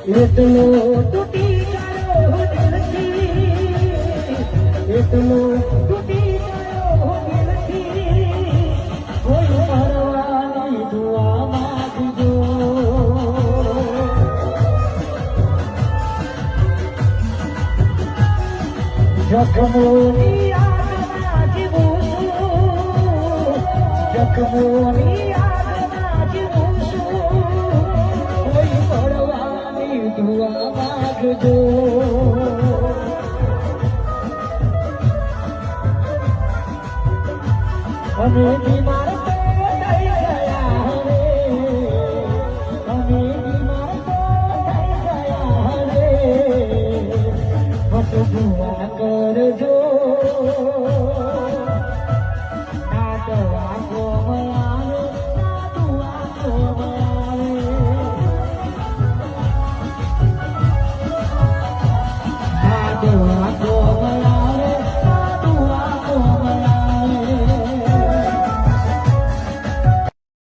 એટલો તૂટી ગયો દિલથી, એટલો તૂટી ગયો દિલથી, કોઈ મરવાની દુઆ માંગજો. જખમોની આગમાં જીવું છું, જખમોની આગમાં જીવું છું, કોઈ મળવાની દુઆ માંગજો. અમે બીમાર થઈ ગયા હવે, અમે બીમાર થઈ ગયા હવે, બસ દુઆ કરજો. ના દવા કોમ આવે, ના દુઆ કોમ આવે, ના દવા